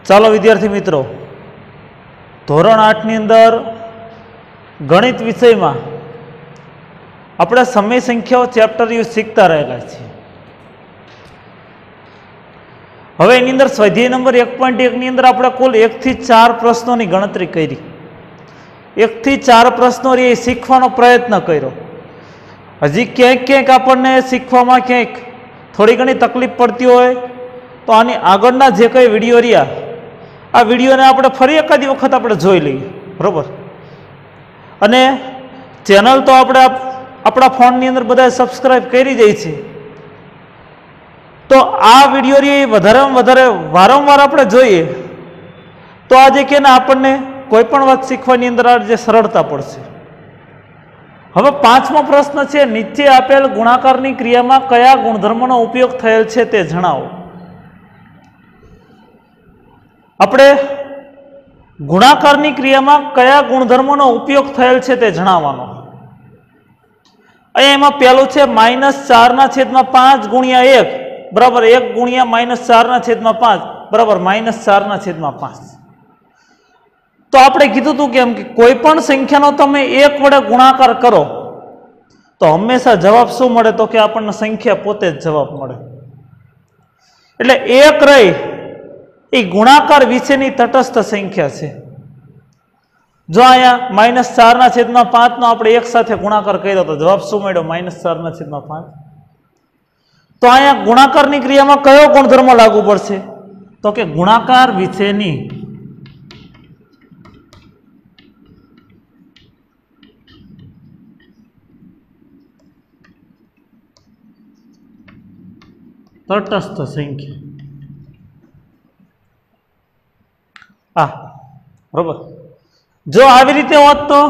ચાલો વિદ્યાર્થી મિત્રો, ધોરણ 8 ની અંદર ગણિત વિષયમાં આપણે સમય સંખ્યાઓ ચેપ્ટર શીખતા રહેલા છીએ. હવે એની અંદર સ્વાધ્યાય નંબર 1.1 ની અંદર આપણે કુલ 1 થી 4 પ્રશ્નોની ગણતરી કરી. 1 થી 4 પ્રશ્નો એ શીખવાનો પ્રયત્ન કર્યો. હજી ક્યાંક આપણને શીખવામાં ક્યાંક થોડી ઘણી તકલીફ પડતી હોય તો આની આગળના જે કંઈ વિડીયો રહ્યા, આ વિડીયોને આપણે ફરી એકાદી વખત આપણે જોઈ લઈએ, બરાબર. અને ચેનલ તો આપણે આપણા ફોનની અંદર બધા સબસ્ક્રાઈબ કરી જાય છે, તો આ વિડીયો વધારેમાં વધારે વારંવાર આપણે જોઈએ તો આજે કે આપણને કોઈ પણ વાત શીખવાની અંદર આજે સરળતા પડશે. હવે 5મો પ્રશ્ન છે, નીચે આપેલ ગુણાકારની ક્રિયામાં કયા ગુણધર્મનો ઉપયોગ થયેલ છે તે જણાવો. આપણે ગુણાકારની ક્રિયામાં કયા ગુણધર્મનો ઉપયોગ થયેલ છે તે જણાવવાનો. અહીંયા એમાં પહેલું છે -4/5 ગુણ્યા 1 બરાબર 1 ગુણ્યા -4/5 બરાબર -4/5. તો આપણે કીધું હતું કેમ કે કોઈ પણ સંખ્યાનો તમે 1 વડે ગુણાકાર કરો તો હંમેશા જવાબ શું મળે, તો કે આપણને સંખ્યા પોતે જ જવાબ મળે. એટલે 1 રહી એ ગુણાકાર વિશેની તટસ્થ સંખ્યા છે. જો અહીંયા -4/5 નો આપણે 1 સાથે ગુણાકાર કર્યો તો જવાબ શું મળ્યો, -4/5. તો અહીંયા ગુણાકારની ક્રિયામાં કયો ગુણધર્મ લાગુ પડશે, તો કે ગુણાકાર વિશેની તટસ્થ સંખ્યા. બરોબર. જો આવી રીતે હોત તો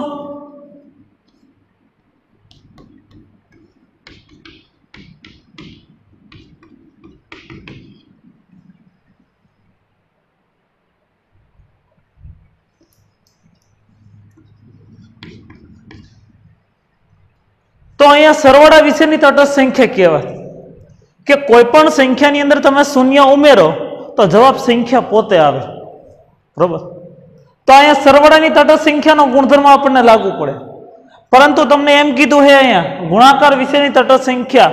અહીંયા સરવાળા વિશેની તટસ્થ સંખ્યા કહેવાય કે કોઈ પણ સંખ્યાની અંદર તમે શૂન્ય ઉમેરો તો જવાબ સંખ્યા પોતે આવે, બરોબર. તો અહીંયા સરવાળાની તટસ્થ સંખ્યાનો ગુણધર્મ આપણને લાગુ પડે. પરંતુ તમને એમ કીધું છે અહીંયા ગુણાકાર વિશેની તટસ્થ સંખ્યા,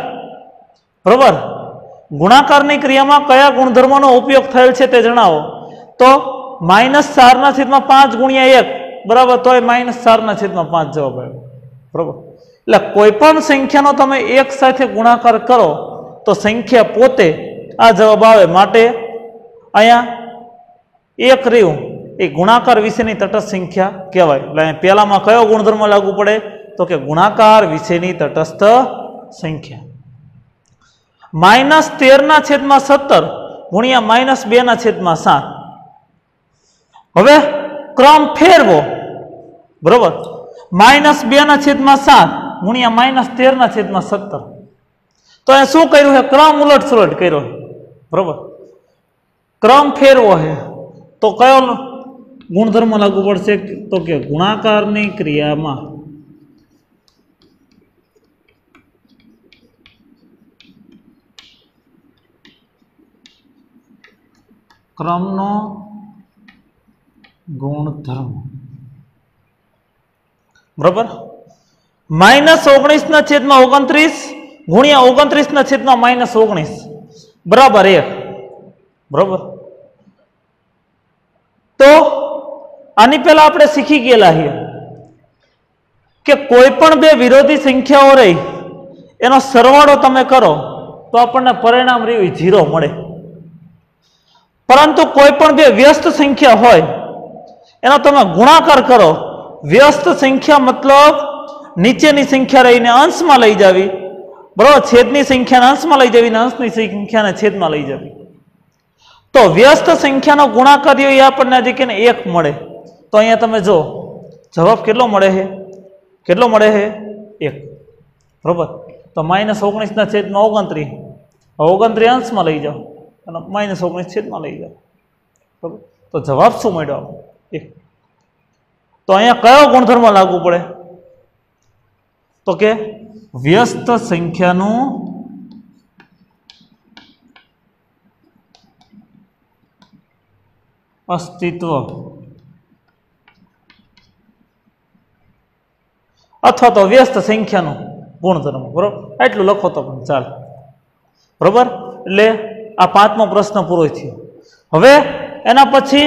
બરોબર, ગુણાકારની ક્રિયામાં કયા ગુણધર્મનો ઉપયોગ થયેલ છે તે જણાવો. તો -4/5 ગુણ્યા 1 બરાબર, તો એ -4/5 જવાબ આવ્યો, બરોબર. એટલે કોઈ પણ સંખ્યાનો તમે 1 સાથે ગુણાકાર કરો તો સંખ્યા પોતે આ જવાબ આવે. માટે અહીંયા 1 રહ્યું એ ગુણાકાર વિશેની તટસ્થ સંખ્યા કહેવાય. એટલે પહેલામાં કયો ગુણધર્મ લાગુ પડે, તો કે ગુણાકાર વિશેની તટસ્થ સંખ્યા. -13/17 ગુણ્યા -2/7. હવે ક્રમ ફેરવો, બરોબર. -2/7 ગુણ્યા -13/17. તો એ શું કર્યું છે, ક્રમ ઉલટ સુલટ કર્યો, બરોબર. ક્રમ ફેરવો છે તો કયો ગુણધર્મ લાગુ પડશે, તો કે ગુણાકારની ક્રિયામાં ક્રમનો ગુણધર્મ, બરોબર. -19/29 ગુણ્યા 29/19 બરાબર 1, બરોબર. તો આની પહેલા આપણે શીખી ગયેલા છીએ કે કોઈ પણ બે વિરોધી સંખ્યાઓ રહી એનો સરવાળો તમે કરો તો આપણને પરિણામ રહ્યું 0 મળે. પરંતુ કોઈ પણ બે વ્યસ્ત સંખ્યા હોય એનો તમે ગુણાકાર કરો, વ્યસ્ત સંખ્યા મતલબ નીચેની સંખ્યા રહીને અંશમાં લઈ જાવી, બરોબર, છેદની સંખ્યાને અંશમાં લઈ જવી ને અંશની સંખ્યાને છેદમાં લઈ જવી. તો વ્યસ્ત સંખ્યાનો ગુણાકાર એ આપણને આજે કે 1 મળે. તો અહીંયા તમે જો જવાબ કેટલો મળે છે, 1, બરોબર. તો -19/29 29 અંશમાં લઈ જાઓ અને -19 છેદમાં લઈ જાઓ, બરોબર. તો જવાબ શું મળ્યો, 1. તો અહીંયા કયો ગુણધર્મ લાગુ પડે, તો કે વ્યસ્ત સંખ્યાનું अस्तित्व अथवा तो व्यस्त संख्या गुणधर्म। बराबर एटलू लखो तो पण चाले। बराबर एटले आ पांचमो प्रश्न पूरो थयो। हवे एना पछी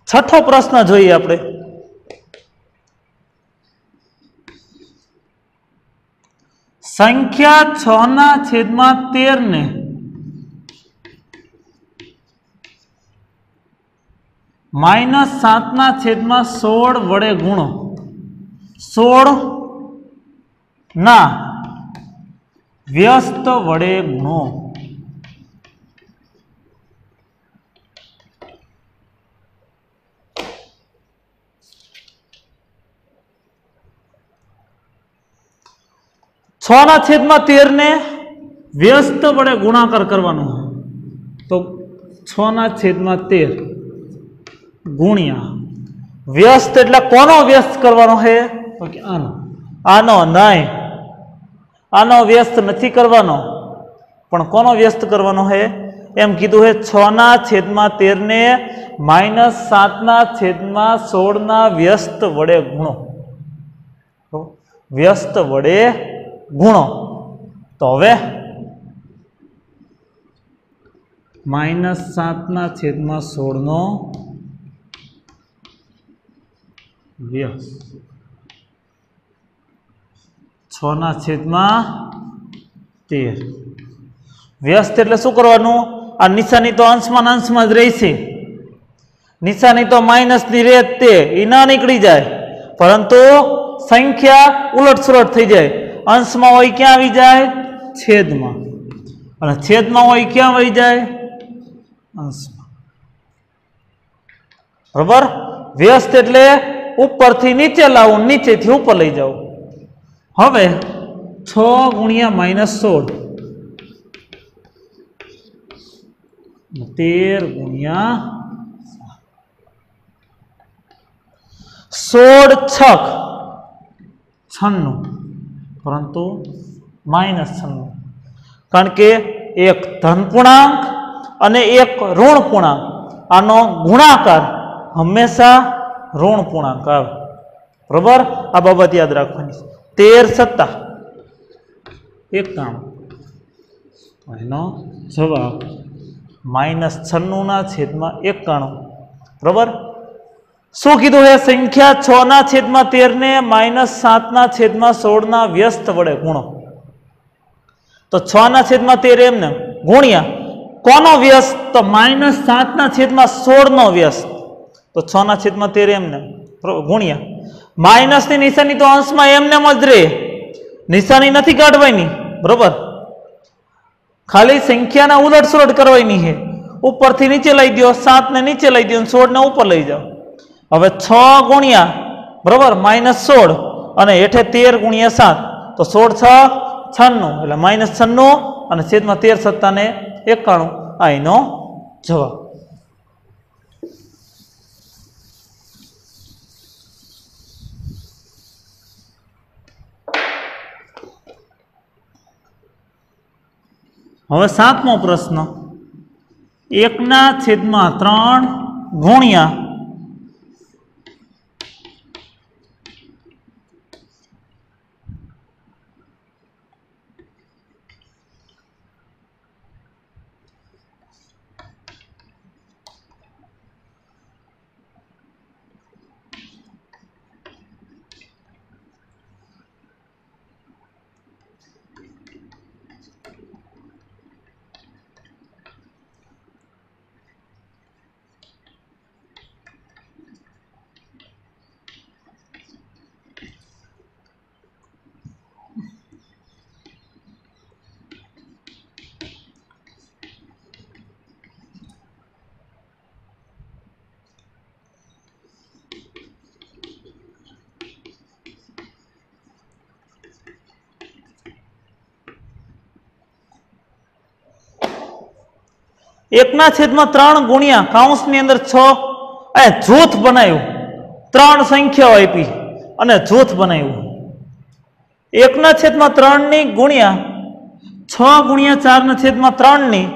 छठो प्रश्न जोईए आपणे। संख्या 6/13 ने -7/16 वडे गुणो। 16 ना व्यस्त वडे गुणो। छना छेदमा 13 ने व्यस्त वडे गुणाकार करवानो तो 6/13 गुणिया व्यस्त एटले कोनो व्यस्त करवानो है तो कि आनो आनो नहीं आनो व्यस्त नहीं करवानो पण कोनो व्यस्त करवानो है एम कीधुं है 6/13 ने -7/16 व्यस्त वडे गुणो। व्यस्त वडे गुणो तो हवे -7/16 व्यस्त 6/13 व्यस्त एटले शुं करवानुं? आ निशानी तो अंशमां अंशमां ज रहेशे। निशानी तो माइनस नी रहे ते ई ना निकली जाए परंतु संख्या उलट-सुलट थई जाए। अंश में होय क्या आवी जाए? छेद में अने छेद में होय क्या वही जाए? अंश में। बराबर व्यस्त एटले ऊपर थी नीचे लावो नीचे थी ऊपर लई जाओ। हवे 6 गुणिया -16 13 गुणिया 16 छक 96 परंतु -96 कारण के एक धन पूर्णांक अने एक ऋण पूर्णांक आनो गुणाकार हमेशा ऋण पूर्णांक आवे। बराबर आ बाबत याद राखवानी। 13 सत्ता 91 एनो जवाब -96/91। बराबर શું કીધું है? संख्या 6/13 ने -7/16 व्यस्त वडे गुणो तो 6/13 एमने गुणिया कोनो व्यस्त तो -7/16 व्यस्त तो 6/13 एमने गुणिया माइनस ની નિશાની તો અંશમાં એમને જ રહે નિશાની નથી કાઢવાની। બરોબર ખાલી સંખ્યાના ઉલટ સુલટ કરવાની છે। ઉપરથી નીચે લઈ દો 7 ને નીચે લઈ દો 16 ને ઉપર લઈ જાઓ। હવે 6 ગુણ્યા બરોબર -16 અને હેઠે 13 ગુણ્યા 7 તો 16 6 96 એટલે -96 અને છેદમાં 13 સત્તા ને 91 આ એનો જવાબ। હવે સાતમો પ્રશ્ન 1/3 ગુણ્યા 1/3 ગુણ્યા કૌંસની અંદર 6 એ જૂથ બનાવ્યું, 3 સંખ્યાઓ આપી અને જૂથ બનાવ્યું. 1/3 ની ગુણ્યા 6 ગુણ્યા 4/3 ની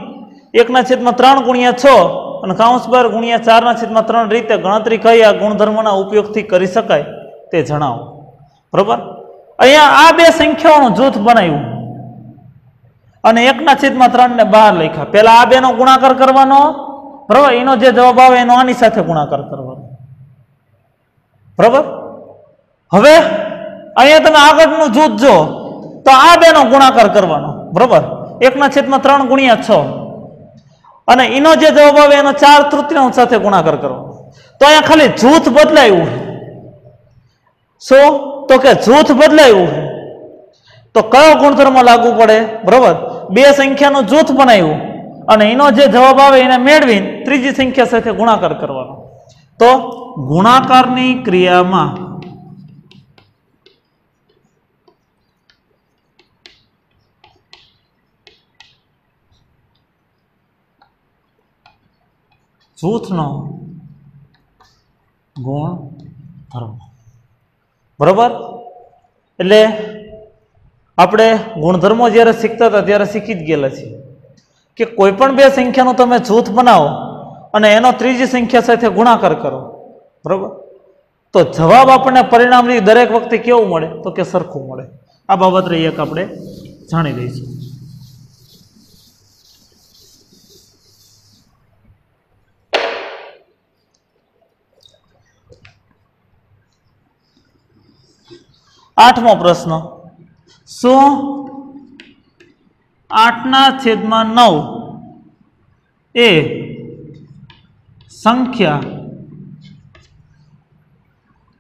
1/3 ગુણ્યા 6 અને કૌંસ બાર ગુણ્યા 4/3 રીતે ગણતરી કયા ગુણધર્મના ઉપયોગથી કરી શકાય તે જણાવો. બરોબર, અહીંયા આ બે સંખ્યાઓનું જૂથ બનાવ્યું અને 1/3 ને બહાર લખ્યા. પેલા આ બેનો ગુણાકાર કરવાનો, બરોબર, એનો જે જવાબ આવે એનો આની સાથે ગુણાકાર કરવાનો. બરોબર, હવે અહીંયા તમે આગળનું જૂથ જો તો આ બેનો ગુણાકાર કરવાનો. બરોબર, 1/3 ગુણ્યા 6 અને એનો જે જવાબ આવે એનો 4/3 સાથે ગુણાકાર કરવાનો. તો અહીંયા ખાલી જૂથ બદલાયું. શું? તો કે જૂથ બદલાયું. તો કયો ગુણધર્મ લાગુ પડે? બરોબર, બે સંખ્યાનું જૂથ બનાવ્યું અને એનો જે જવાબ આવે એને મેળવીને ત્રીજી સંખ્યા સાથે ગુણાકાર કરવાનો. તો ગુણાકારની ક્રિયામાં જૂથનો ગુણધર્મ. બરોબર, એટલે આપણે ગુણધર્મો જ્યારે શીખતા હતા ત્યારે શીખી જ ગયેલા છીએ કે કોઈ પણ બે સંખ્યાનું તમે જૂથ બનાવો અને એનો ત્રીજી સંખ્યા સાથે ગુણાકાર કરો, બરોબર, તો જવાબ આપણને પરિણામ દરેક વખતે કેવું મળે? તો કે સરખું મળે. આ બાબત રહી એક આપણે જાણી લઈશું. આઠમો પ્રશ્ન, શું 8/9 એ સંખ્યા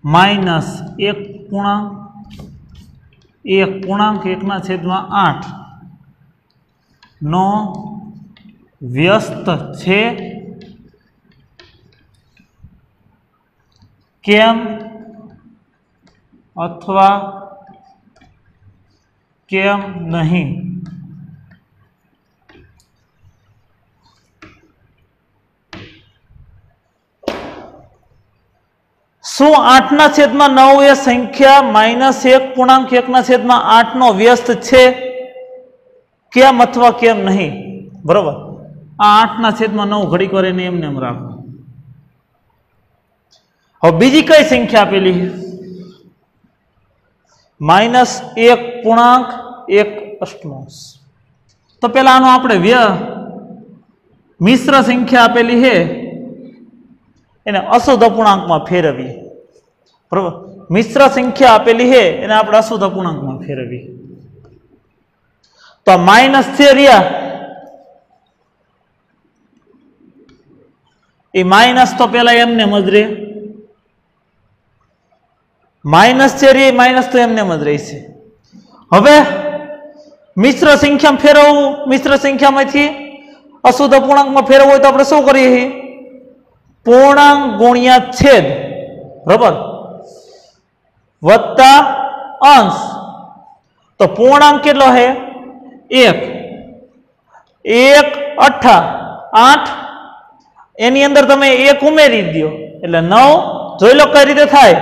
-1/1/8 નો વ્યસ્ત છે? કેમ અથવા કેમ નહીં? શું 8/9 એ સંખ્યા -1/1/8 નો વ્યસ્ત છે? કેમ અથવા કેમ નહીં? બરોબર, આ 8/9 ઘડીક વાર એને એમને એમ રાખો. હવે બીજી કઈ સંખ્યા આપેલી છે? -1/1/8. તો પેલા આનો આપણે મિશ્ર સંખ્યા આપેલી છે એને અશુદ્ધ અપૂર્ણાંકમાં ફેરવીએ. બરોબર, મિશ્ર સંખ્યા આપેલી છે એને આપણે અશુદ્ધ અપૂર્ણાંકમાં ફેરવીએ. તો માઇનસ છે રહ્યા, એ માઇનસ તો પેલા એમને જ રહે, માઇનસ છે રે માઇનસ તો એમને જ રહેશે. હવે મિશ્ર સંખ્યામાં ફેરવવું, મિશ્ર સંખ્યામાંથી અશુદ્ધ અપૂર્ણાંકમાં ફેરવવું હોય તો આપણે શું કરીએ છીએ? પૂર્ણાંક ગુણ્યા છેદ, બરોબર, વત્તા અંશ. તો પૂર્ણાંક કેટલો છે? 1/8 એની અંદર તમે 1 ઉમેરી દો એટલે 9. જોઈ લો કઈ રીતે થાય.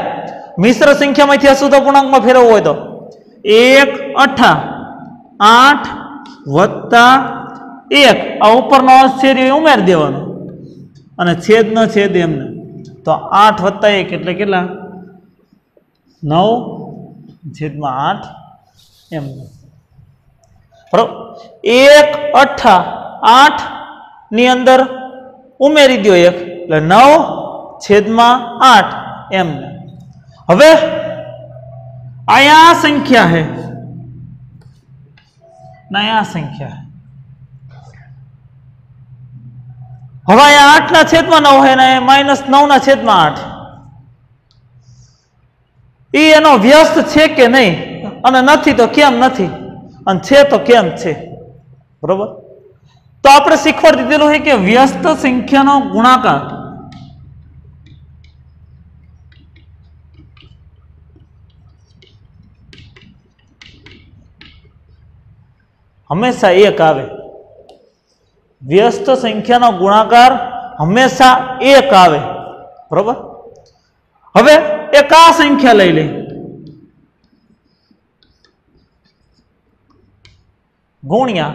મિશ્ર સંખ્યામાંથી અશુદ્ધ અપૂર્ણાંકમાં ફેરવવું હોય તો 1/8 વત્તા 1 આ ઉપરનો અંશ છે એ ઉમેરી દેવાનો અને છેદનો છેદ એમને. તો 8 વત્તા 1 એટલે કેટલા? 9/8 એમને. બરોબર, 1/8 ની અંદર ઉમેરી દો 1 એટલે 9/8 એમને. હવે અહીંયા આ સંખ્યા છે ના આ સંખ્યા. હવે અહીંયા 8/9 છે ને -9/8. એ એનો વ્યસ્ત છે કે નહીં? અને નથી તો કેમ નથી? અને છે તો કેમ છે? બરોબર, તો આપણે શીખવાડી દીધેલું છે કે વ્યસ્ત સંખ્યાનો ગુણાકાર હંમેશા 1 આવે. व्यस्त संख्यानो गुणाकार हमेशा 1 आवे। बराबर। हवे एक आ संख्या लई ले गुणिया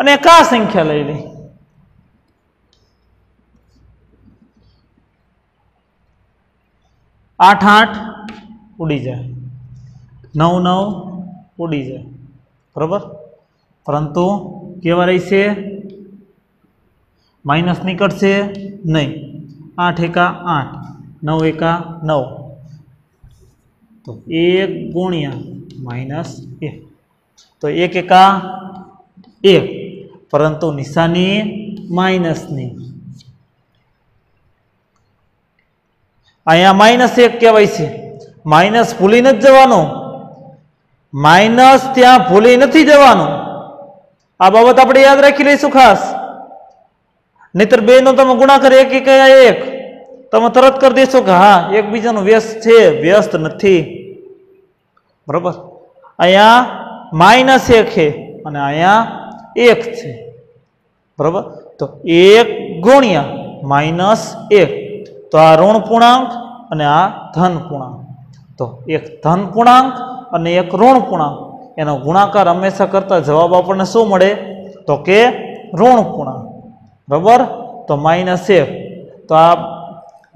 अने एक आ संख्या लई ले 8 8 उड़ी जाए 9 9 उड़ी जाए। बराबर। परंतु केवा रहीशे माइनस निकळशे नहीं। 8 एका 8 9 एका 9 तो 1 गुणिया माइनस 1 तो 1 एका 1 परंतु निशानी माइनस नी अहींया माइनस 1 कहेवाय छे। माइनस भूली नथी जवानुं माइनस त्यां भूली नथी जवानुं आ बाबत आपणे याद राखी लईशुं खास। नहीतर बे नो तमे गुणाकार 1 1 1 तमे तरत कर देशो कि हाँ एकबीजानुं व्यस्त छे व्यस्त नथी। बराबर। अहींया माइनस 1 है अने अहींया 1 छे। बराबर। तो 1 गुणिया माइनस 1 तो आ ऋण पूर्णांक अने आ धन पूर्णांक तो एक धन पूर्णांक अने एक ऋण पूर्णांक एनो गुणाकार हमेशा करता जवाब आपणे शुं मळे तो के ऋण पूर्णांक। बराबर। तो माइनस 1 तो आ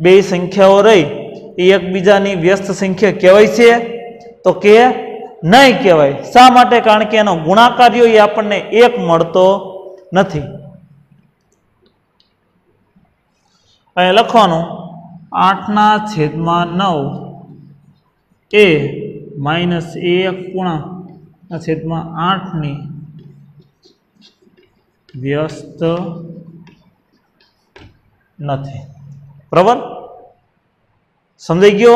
बे संख्याओ रही एकबीजानी व्यस्त संख्या कहेवाय छे तो के नहीं कहेवाय। शा माटे? कारण के एनो गुणाकार्यो ए आपणने 1 मळतो नथी। अहीं लखवानुं 8/9 ए माइनस 1 पूर्णांक छेदमां 8 नी व्यस्त नथी। बराबर। समझाई गयो?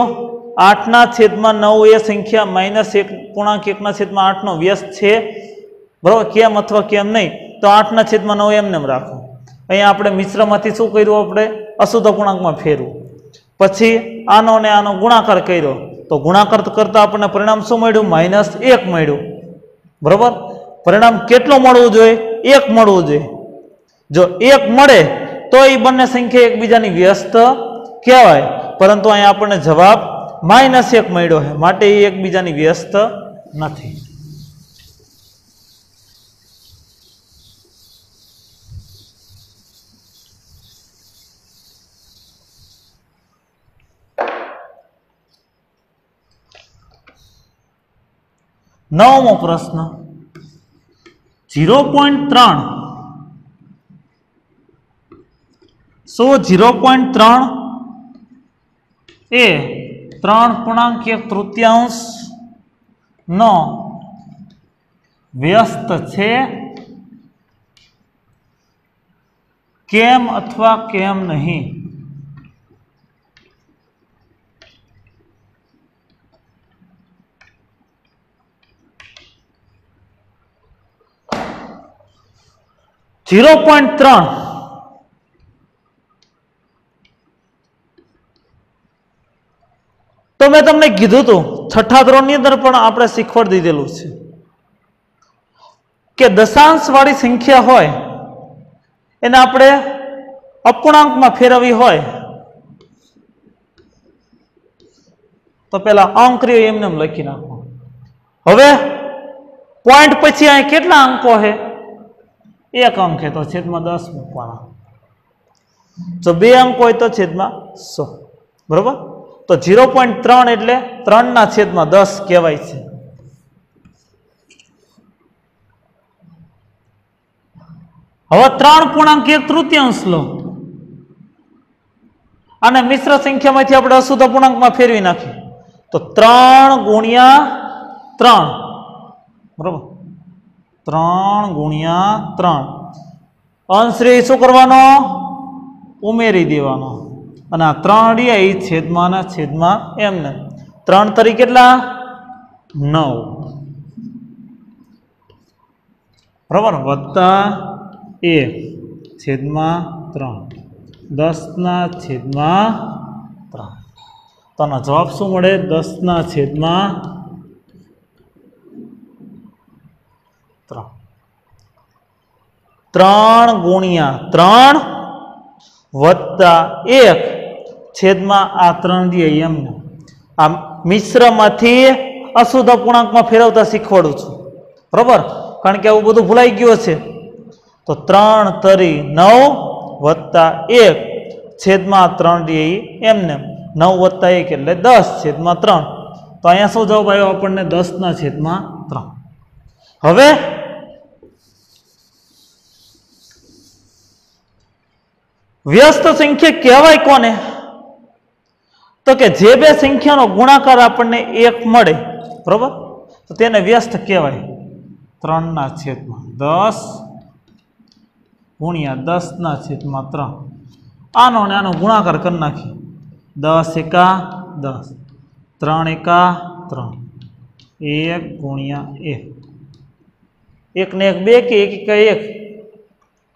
8/9 ए संख्या माइनस 1 पूर्णांक 1/8 नो व्यस्त छे। बराबर। केम अथवा केम नहीं तो 8/9 एमनेम राखो। अहींया आपणे मिश्रमांथी शुं कर्युं आपणे अशुद्ध पूर्णांकमां फेरव्युं पछी आनो ने आनो गुणाकार कर्यो तो गुणाकार करता आपणे परिणाम शुं मळ्युं माइनस 1 मळ्युं। बराबर। परिणाम केटलुं मळवुं जोईए 1 मळवुं जोईए। जो 1 मळे तो ई बंने संख्या एकबीजानी व्यस्त कहेवाय परंतु अहींया आपणे जवाब माइनस 1 मळ्यो है माटे ई एकबीजानी व्यस्त नथी। नवमो प्रश्न 0.3 सो 0.3 ए 3.1 नो व्यस्त छे केम अथवा केम नहीं। जीरो पॉइंट 3 तो मैं तमने कीधुं तो छठा धोरणनी अंदर पण आपणे शीखवाडी दीधेलुं छे के दशांश वाળી संख्या होय एने आपणे अपूर्णांकमां फेरववी होय तो पेला अंक रह्यो एमनेम लखी नाखो। हवे पॉइंट पछी आ केटला अंको है 1 अंक है तो छेदमां 10 मूकवाना। जो 2 अंक होय तो छेदमां 100। बराबर। तो 0.3 एटले 3/10 कहेवाय छे। हवे 3.1 लो અને મિશ્ર સંખ્યામાંથી આપણે અશુદ્ધ પૂર્ણાંકમાં ફેરવી નાખીએ તો 3 ગુણ્યા 3 બરાબર 3 ગુણ્યા 3 અંશ રે શું કરવાનો ઉમેરી દેવાનો અને આ 3 રે એ છેદમાંના છેદમાં એમને 3 તરી કેટલા 9 બરાબર વત્તા 1 છેદમાં 3 10/3 तो जवाब शू मळे 10/3। 3 ગુણ્યા 3 વત્તા 1 છેદમાં આ 3 દે એમને. આ મિશ્રમાંથી અશુદ્ધ અપૂર્ણાંકમાં ફેરવતા શીખવાડું છું, બરોબર? કારણ કે આવું બધું ભૂલાઈ ગયું છે. તો 3 તરી 9 વત્તા 1 છેદમાં 3 દે એમને. 9 વત્તા 1 એટલે 10 છેદમાં 3. તો અહીંયા શું જવાબ આવ્યો આપણને? 10/3. હવે વ્યસ્ત સંખ્યા કહેવાય કોને? તો કે જે બે સંખ્યાનો ગુણાકાર આપણને 1 મળે, બરોબર? તો તેને વ્યસ્ત કહેવાય. 3/10 ગુણ્યા 10/3. આનો ને આનો ગુણાકાર કરી નાખીએ. 10 એકા 10, 3 એકા 3, 1 ગુણ્યા 1. 1 ને 1 2 કે 1 એકા 1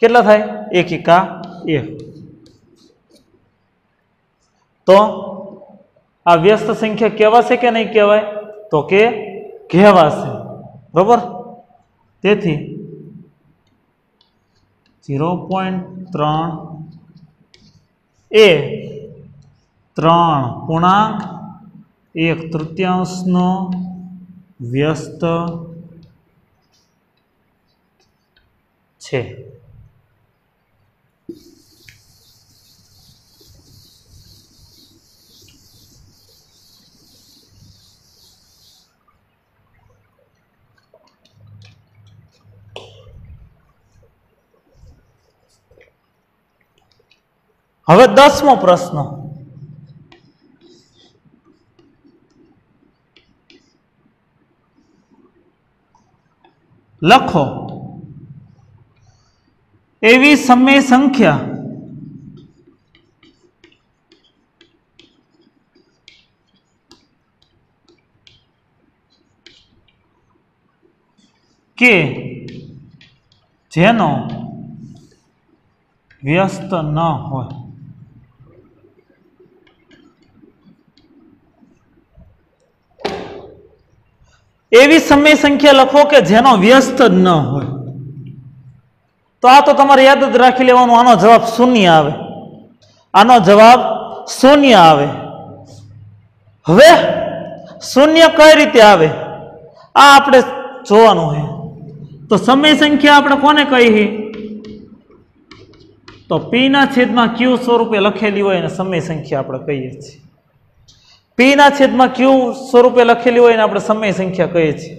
કેટલા થાય? 1 એકા 1. તો આ વ્યસ્ત સંખ્યા કહેવાશે કે નહીં કહેવાય? તો કે કહેવાશે, બરોબર? તેથી 0.3 એ 3 પૂર્ણાંક 1/3 વ્યસ્ત છે. હવે 10મો પ્રશ્ન. લખો એવી સમય સંખ્યા કે જેનો વ્યસ્ત ન હોય. એવી સમય સંખ્યા લખો કે જેનો વ્યસ્ત જ ન હોય. તો આ તો તમારે યાદ જ રાખી લેવાનું. આનો જવાબ 0 આવે. આનો જવાબ 0 આવે. હવે 0 કઈ રીતે આવે આ આપણે જોવાનું છે. તો સમય સંખ્યા આપણે કોને કહીએ? તો P/Q સ્વરૂપે લખેલી હોય એને સમય સંખ્યા આપણે કહીએ છીએ. P/Q સ્વરૂપે લખેલી હોય એને આપણે સમય સંખ્યા કહીએ છીએ.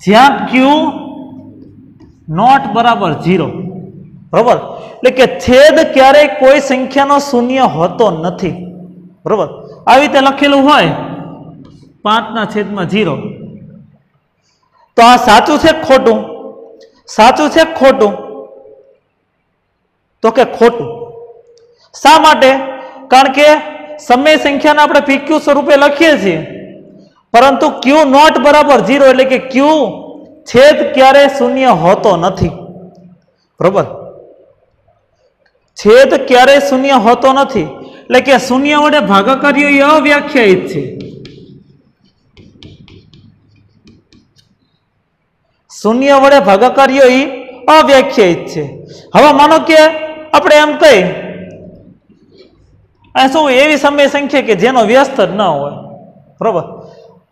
જ્યાં Q નોટ બરાબર 0, બરોબર? એટલે કે છેદ ક્યારેય કોઈ સંખ્યાનો શૂન્ય હોતો નથી, બરોબર? આવી રીતે લખેલું હોય 5/0. તો આ સાચું છે ખોટું? સાચું છે ખોટું? તો કે ખોટું. શા માટે? કારણ કે સમય સંખ્યાને આપણે PQ સ્વરૂપે લખીએ છીએ, પરંતુ Q નોટ બરાબર 0 એટલે કે Q છેદ ક્યારે શૂન્ય હોતો નથી, બરોબર? છેદ ક્યારે શૂન્ય હોતો નથી એટલે કે શૂન્ય વડે ભાગાકારીઓ એ અવ્યાખ્યાયિત છે. શૂન્ય વડે ભાગાકારીઓ એ અવ્યાખ્યાયિત છે. હવે માનો કે આપણે એમ કહી આ શું એવી સમય સંખ્યા કે જેનો વ્યસ્ત જ ન હોય, બરોબર?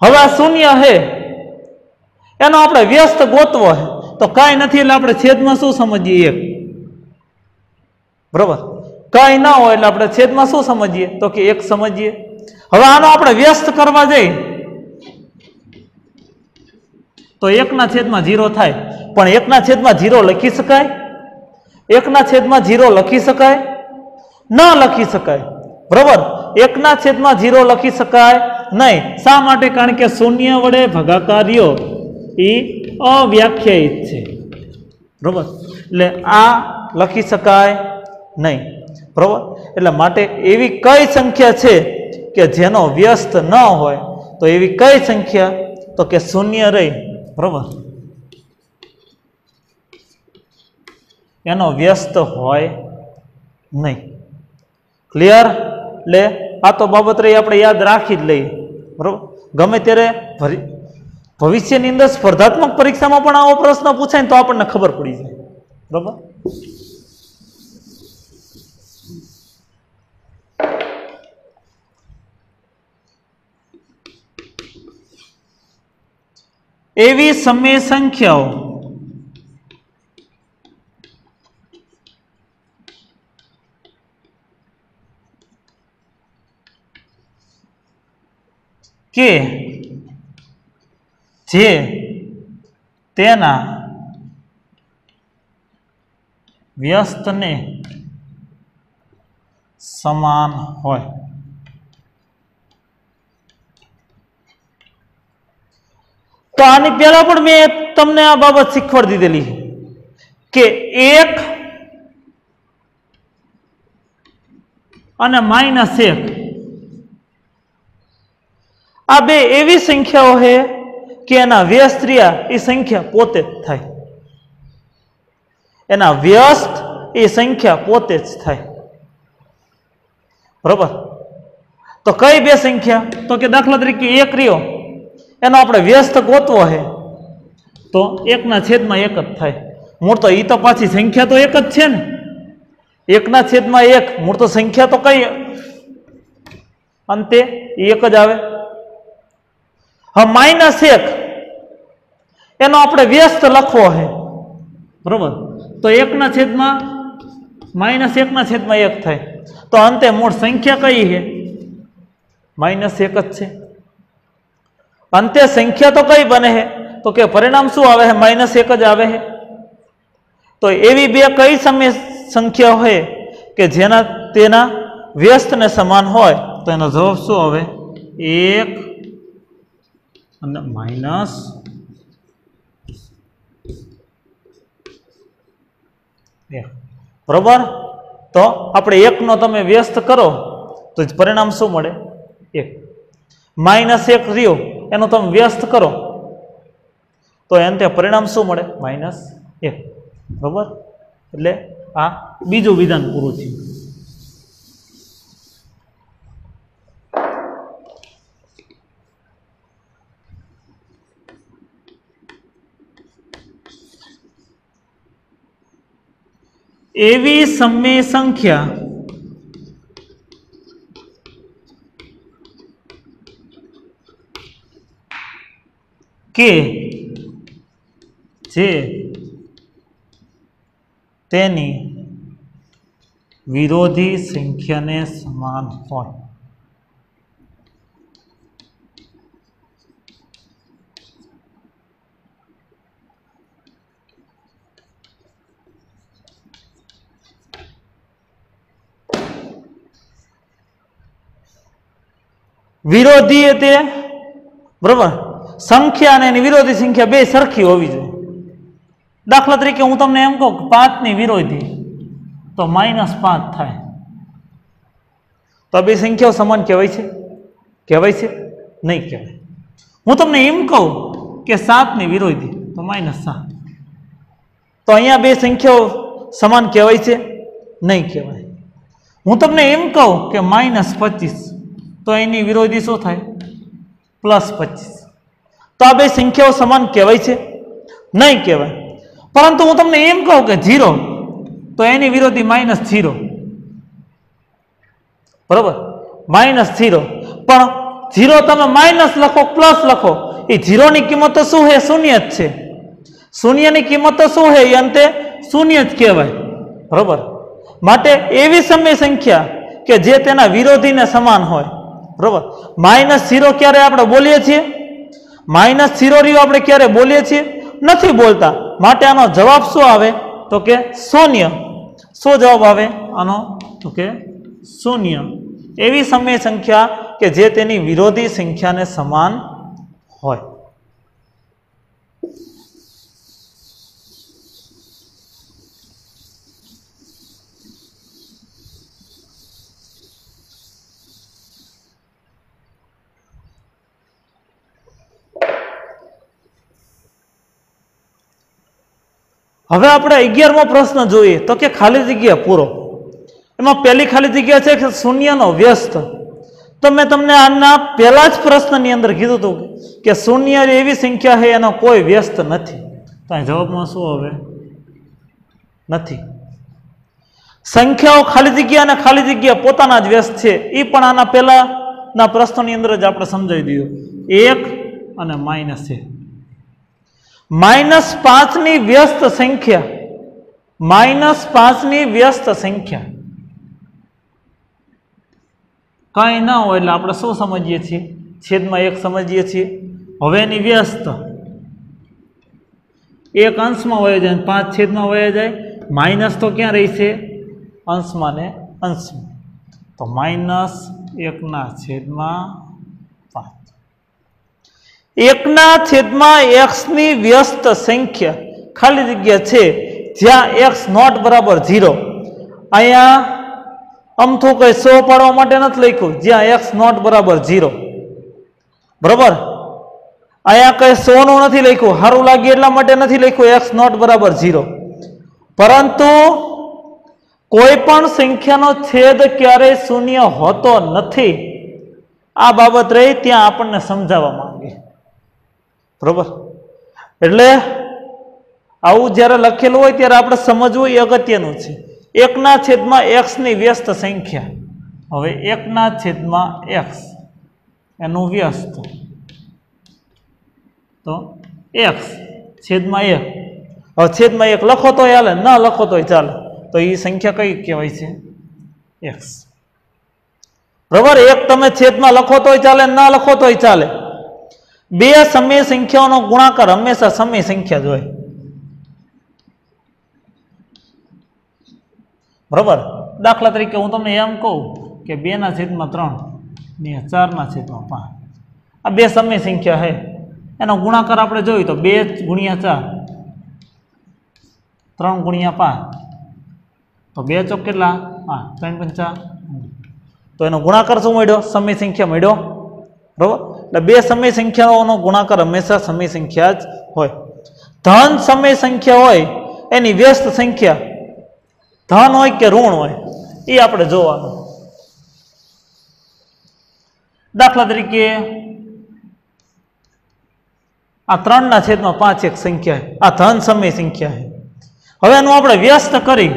હવે આ શૂન્ય છે એનો આપણે વ્યસ્ત ગોતવો છે તો કાંઈ નથી એટલે આપણે છેદમાં શું સમજીએ? 1, બરોબર? કાંઈ ના હોય એટલે આપણે છેદમાં શું સમજીએ? તો કે 1 સમજીએ. હવે આનો આપણે વ્યસ્ત કરવા જઈએ તો 1/0 થાય. પણ 1/0 લખી શકાય? 1/0 લખી શકાય? ન લખી શકાય, બરોબર? 1/0 લખી શકાય નહીં. શા માટે? કારણ કે શૂન્ય વડે ભાગાકારીઓ એ અવ્યાખ્યાયિત છે, બરોબર? એટલે આ લખી શકાય નહીં, બરોબર? એટલે માટે એવી કઈ સંખ્યા છે કે જેનો વ્યસ્ત ન હોય? તો એવી કઈ સંખ્યા? તો કે શૂન્ય રહી, બરોબર? એનો વ્યસ્ત હોય નહીં. ક્લિયર? એટલે આ તો બાબત રહી આપણે યાદ રાખી જ લઈએ, બરોબર? ગમે ત્યારે ભવિષ્યની અંદર સ્પર્ધાત્મક પરીક્ષામાં પણ આવો પ્રશ્ન પૂછાય ને તો આપણને ખબર પડી જાય, બરોબર? એવી સમય સંખ્યાઓ કે જે તેના વ્યસ્તને સમાન હોય. તો આની પહેલા પણ મેં તમને આ બાબત શીખવાડી દીધેલી કે 1 અને -1 આ બે એવી સંખ્યાઓ છે કે એના વ્યસ્ત રહ્યા એ સંખ્યા પોતે જ થાય. એના વ્યસ્ત એ સંખ્યા પોતે જ થાય. બરોબર? તો કઈ બે સંખ્યા? તો કે દાખલા તરીકે 1 રહ્યો, એનો આપણે વ્યસ્ત ગોતવો છે તો 1/1 જ થાય. મૂળ તો એ તો પાછી સંખ્યા તો એક જ છે ને. 1/1 મૂળ તો સંખ્યા તો કઈ અંતે એક જ આવે. હા, -1 એનો આપણે વ્યસ્ત લખવો છે. બરોબર? તો 1/1 થાય. તો અંતે મૂળ સંખ્યા કઈ છે? -1 જ છે. અંતે સંખ્યા તો કઈ બને છે? તો કે પરિણામ શું આવે છે? -1 જ આવે છે. તો એવી બે કઈ સમય સંખ્યા હોય કે જેના તેના વ્યસ્તને સમાન હોય, તો એનો જવાબ શું આવે? 1 અને -1. બરોબર? તો આપણે 1 નો તમે વ્યસ્ત કરો તો પરિણામ શું મળે? 1. -1 રહ્યો એનો તમે વ્યસ્ત કરો તો અંતે પરિણામ શું મળે? -1. બરોબર? એટલે આ બીજું વિધાન પૂરું થયું. એવી સમય સંખ્યા કે જે તેની વિરોધી સંખ્યાને સમાન હોય. વિરોધી તે બરોબર સંખ્યા અને એની વિરોધી સંખ્યા બે સરખી હોવી જોઈએ. દાખલા તરીકે હું તમને એમ કહું કે 5 ની વિરોધી તો -5 થાય. તો બે સંખ્યાઓ સમાન કહેવાય છે? કહેવાય છે? નહીં કહેવાય. હું તમને એમ કહું કે 7 ની વિરોધી તો -7, તો અહીંયા બે સંખ્યાઓ સમાન કહેવાય છે? નહીં કહેવાય. હું તમને એમ કહું કે -25 તો એની વિરોધી શું થાય? +25. તો આ બે સંખ્યાઓ સમાન કહેવાય છે? નહીં કહેવાય. પરંતુ હું તમને એમ કહું કે 0 તો એની વિરોધી -0. બરોબર? -0. પણ 0 તમે માઇનસ લખો પ્લસ લખો, એ 0 ની કિંમત તો શું છે? શૂન્ય જ છે. શૂન્યની કિંમત તો શું છે? એ અંતે શૂન્ય જ કહેવાય. બરોબર? માટે એવી સમય સંખ્યા કે જે તેના વિરોધીને સમાન હોય. બરોબર? -0 ક્યારે આપણે બોલીએ છીએ? -0 રહ્યો આપણે ક્યારે બોલીએ છીએ? નથી બોલતા. માટે આનો જવાબ શું આવે? તો કે 0. શું જવાબ આવે આનો? તો કે 0. એવી સમય સંખ્યા કે જે તેની વિરોધી સંખ્યાને સમાન હોય. હવે આપણે 11મો પ્રશ્ન જોઈએ તો કે ખાલી જગ્યા પૂરો. એમાં પહેલી ખાલી જગ્યા છે કે શૂન્યનો વ્યસ્ત. તો મેં તમને આના પહેલા જ પ્રશ્નની અંદર કીધું હતું કે શૂન્ય એવી સંખ્યા છે એનો કોઈ વ્યસ્ત નથી. તો અહીં જવાબમાં શું આવે? નથી. સંખ્યાઓ ખાલી જગ્યા અને ખાલી જગ્યા પોતાના જ વ્યસ્ત છે. એ પણ આના પહેલાના પ્રશ્નોની અંદર જ આપણે સમજાવી દીધું. 1 અને માઇનસ છે. -5 ની વ્યસ્ત સંખ્યા, -5 ની વ્યસ્ત સંખ્યા કઈ ના હોય એટલે આપણે શું સમજીએ છીએ? છેદમાં 1 સમજીએ છીએ. હવે એની વ્યસ્ત 1 અંશમાં વહી જાય, 5 છેદમાં વહી જાય. માઇનસ તો ક્યાં રહેશે? અંશમાં ને અંશમાં. તો -1/5. 1/x ની વ્યસ્ત સંખ્યા ખાલી જગ્યા છે જ્યાં x નોટ બરાબર 0. અહીંયા અમથું કઈ 100 પાડવા માટે નથી લખ્યું, જ્યાં x નોટ બરાબર 0. બરાબર, અહીંયા કઈ 100 નું નથી લખ્યું, સારું લાગે એટલા માટે નથી લખ્યું x નોટ બરાબર 0. પરંતુ કોઈ પણ સંખ્યાનો છેદ ક્યારેય શૂન્ય હોતો નથી. આ બાબત રહી ત્યાં આપણને સમજાવવા માંગે. બરોબર, એટલે આવું જ્યારે લખેલું હોય ત્યારે આપણે સમજવું એ અગત્યનું છે. 1/x ની વ્યસ્ત સંખ્યા. હવે 1/x એનું વ્યસ્ત તો x છેદમાં 1. હવે છેદમાં 1 લખો તો ચાલે, ન લખો તોય ચાલે. તો એ સંખ્યા કઈ કહેવાય છે? x. બરાબર, 1 તમે છેદમાં લખો તોય ચાલે, ન લખો તોય ચાલે. બે સમય સંખ્યાઓનો ગુણાકાર હંમેશા સમય સંખ્યા જ હોય. બરાબર, દાખલા તરીકે હું તમને એમ કહું કે 2/3 ને 4/5 આ બે સમય સંખ્યા છે. એનો ગુણાકાર આપણે જોયું તો 2 × 4 3 × 5 તો 2 ચોક કેટલા? 8 3 × 5. તો એનો ગુણાકાર શું મળ્યો? સમય સંખ્યા મળ્યો. બરાબર, એટલે બે સમય સંખ્યાઓનો ગુણાકાર હંમેશા સમય સંખ્યા જ હોય. ધન સમય સંખ્યા હોય એની વ્યસ્ત સંખ્યા ધન હોય કે ઋણ હોય એ આપણે જોવાનું. દાખલા તરીકે આ 3/5 એક સંખ્યા છે, આ ધન સમય સંખ્યા છે. હવે એનું આપણે વ્યસ્ત કરી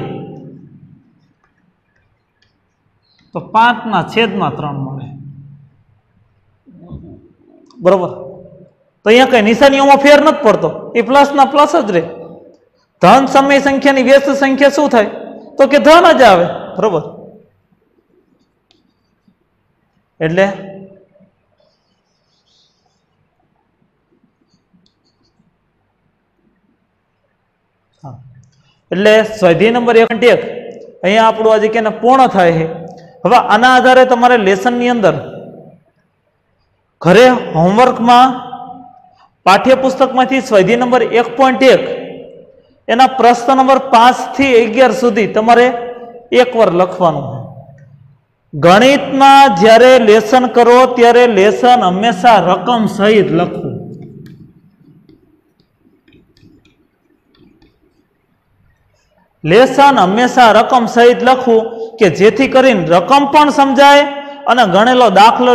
તો 5/3 મળે. બરોબર, તો અહીંયા કઈ નિશાનીઓમાં ફેર નથી પડતો, એ પ્લસ ના પ્લસ જ રહે. ધન સમય સંખ્યાની વ્યસ્ત સંખ્યા શું થાય? તો કે ધન જ આવે. બરોબર, એટલે સ્વાધ્યાય નંબર 1 અહીંયા આપણું આજે કે પૂર્ણ થાય છે. હવે આના આધારે તમારે લેસનની અંદર ઘરે હોમવર્કમાં પાઠ્યપુસ્તકમાંથી સ્વાધ્યાય નંબર 1.1 એના પ્રશ્ન નંબર 5 થી 11 સુધી તમારે એકવાર લખવાનું છે. ગણિતમાં જ્યારે લેસન કરો ત્યારે લેસન હંમેશા રકમ સહિત લખવું. લેસન હંમેશા રકમ સહિત લખવું કે જેથી કરીને રકમ પણ સમજાય અને ગણેલો દાખલો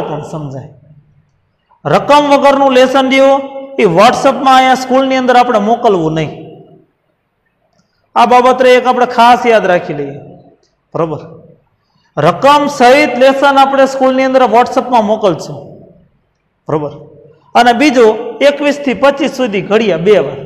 પણ સમજાય. રકમ વગરનું લેસન દેવું એ વોટ્સઅપમાં અહીંયા સ્કૂલની અંદર આપણે મોકલવું નહીં. આ બાબત એક આપણે ખાસ યાદ રાખી લઈએ. બરોબર, રકમ સહિત લેસન આપણે સ્કૂલની અંદર વોટ્સઅપમાં મોકલશું. બરોબર, અને બીજું 21 થી 25 સુધી ઘડિયા 2 વાર.